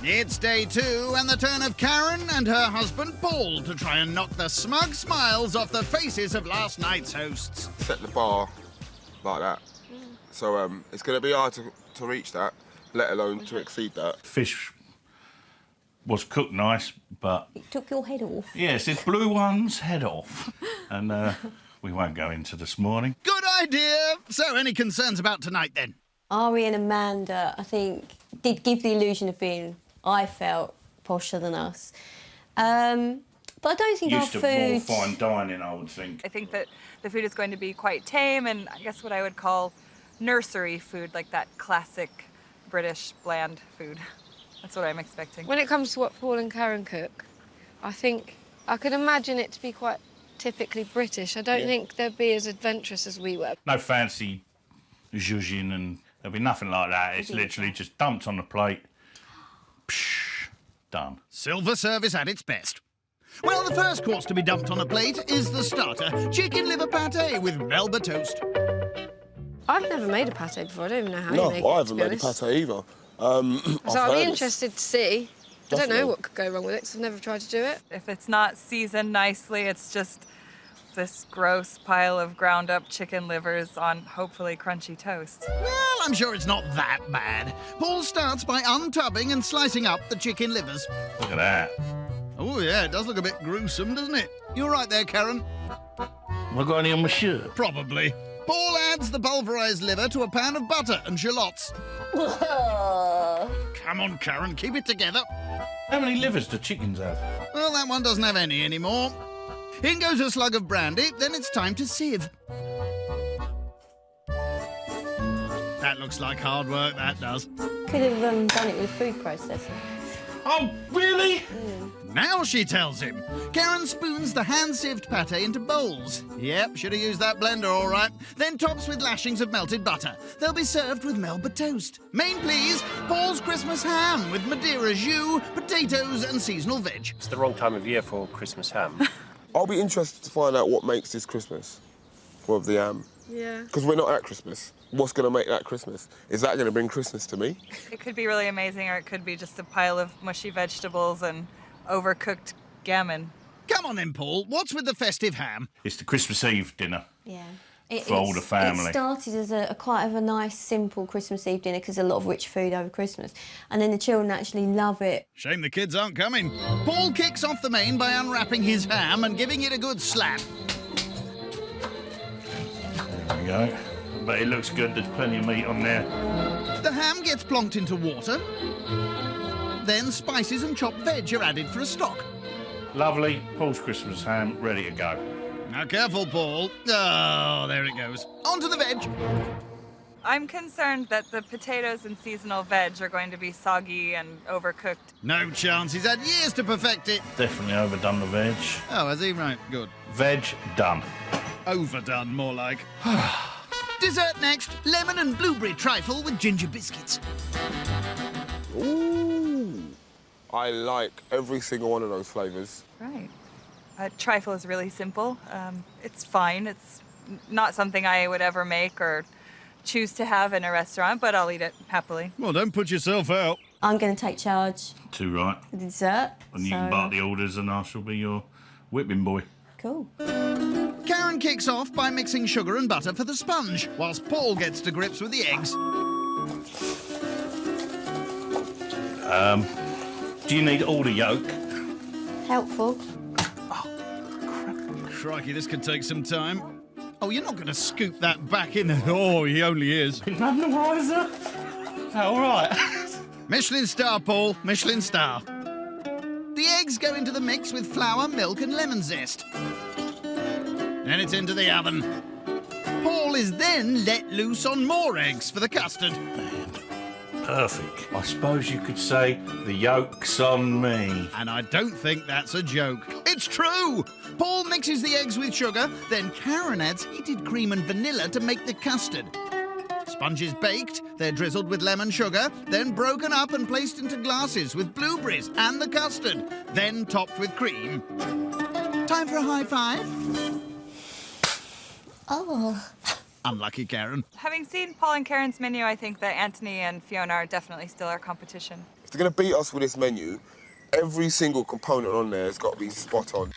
It's day 2 and the turn of Karen and her husband Paul to try and knock the smug smiles off the faces of last night's hosts. Set the bar like that. So it's going to be hard to reach that, let alone to exceed that. Fish was cooked nice, but... It took your head off. Yes, it blew one's head off. And we won't go into this morning. Good idea! So, any concerns about tonight, then? Ari and Amanda, I think, did give the illusion of being, I felt, posher than us. But I don't think Used our to food... more fine dining, I would think. I think that the food is going to be quite tame and I guess what I would call nursery food, like that classic British bland food. That's what I'm expecting. When it comes to what Paul and Karen cook, I think I could imagine it to be quite typically British. I don't think they'd be as adventurous as we were. No fancy zhuzhin and there'll be nothing like that. It's literally just dumped on the plate. Psh, done. Silver service at its best. Well, the first course to be dumped on a plate is the starter, chicken liver pâté with Melba toast. I've never made a pâté before. I don't even know how you make it, No, I haven't made a honest. pâté either. So I'll be interested to see. I don't know what could go wrong with it because I've never tried to do it. If it's not seasoned nicely, it's just this gross pile of ground up chicken livers on hopefully crunchy toast. Well, I'm sure it's not that bad. Paul starts by untubbing and slicing up the chicken livers. Look at that. Oh, yeah, it does look a bit gruesome, doesn't it? You're right there, Karen. Have I got any on my shirt? Probably. Paul adds the pulverised liver to a pan of butter and shallots. Come on, Karen, keep it together. How many livers do chickens have? Well, that one doesn't have any anymore. In goes a slug of brandy, then it's time to sieve. That looks like hard work, that does. Could have done it with a food processor. Oh, really? Now she tells him. Karen spoons the hand-sieved pâté into bowls. Yep, should have used that blender, all right. Then tops with lashings of melted butter. They'll be served with Melba toast. Main please, Paul's Christmas ham with Madeira jus, potatoes and seasonal veg. It's the wrong time of year for Christmas ham. I'll be interested to find out what makes this Christmas with the ham. Yeah. Because we're not at Christmas. What's going to make that Christmas? Is that going to bring Christmas to me? It could be really amazing or it could be just a pile of mushy vegetables and overcooked gammon. Come on then, Paul. What's with the festive ham? It's the Christmas Eve dinner. Yeah. For all the family. It started as a quite of a nice, simple Christmas Eve dinner because a lot of rich food over Christmas. And then the children actually love it. Shame the kids aren't coming. Paul kicks off the main by unwrapping his ham and giving it a good slap. There we go. But it looks good. There's plenty of meat on there. The ham gets plonked into water. Then spices and chopped veg are added for a stock. Lovely. Paul's Christmas ham, ready to go. Now, careful, Paul. Oh, there it goes. On to the veg. I'm concerned that the potatoes and seasonal veg are going to be soggy and overcooked. No chance. He's had years to perfect it. Definitely overdone the veg. Oh, has he? Right, good. Veg, done. Overdone, more like. Dessert next. Lemon and blueberry trifle with ginger biscuits. Ooh. I like every single one of those flavours. Right. Trifle is really simple. It's fine. It's not something I would ever make or choose to have in a restaurant, but I'll eat it happily. Well, don't put yourself out. I'm going to take charge Too right. of the dessert. And you can bark the orders and I shall be your whipping boy. Cool. Karen kicks off by mixing sugar and butter for the sponge, whilst Paul gets to grips with the eggs. Do you need all the yolk? Helpful. Crikey, this could take some time. Oh, you're not going to scoop that back in. Oh, he only is. None the wiser. All right. Michelin star, Paul. Michelin star. The eggs go into the mix with flour, milk and lemon zest. Then it's into the oven. Paul is then let loose on more eggs for the custard. Perfect. I suppose you could say the yolk's on me. And I don't think that's a joke. It's true! Paul mixes the eggs with sugar, then Karen adds heated cream and vanilla to make the custard. Sponge is baked, they're drizzled with lemon sugar, then broken up and placed into glasses with blueberries and the custard, then topped with cream. Time for a high five? Oh. Unlucky Karen. Having seen Paul and Karen's menu, I think that Anthony and Fiona are definitely still our competition. If they're going to beat us with this menu, every single component on there has got to be spot on.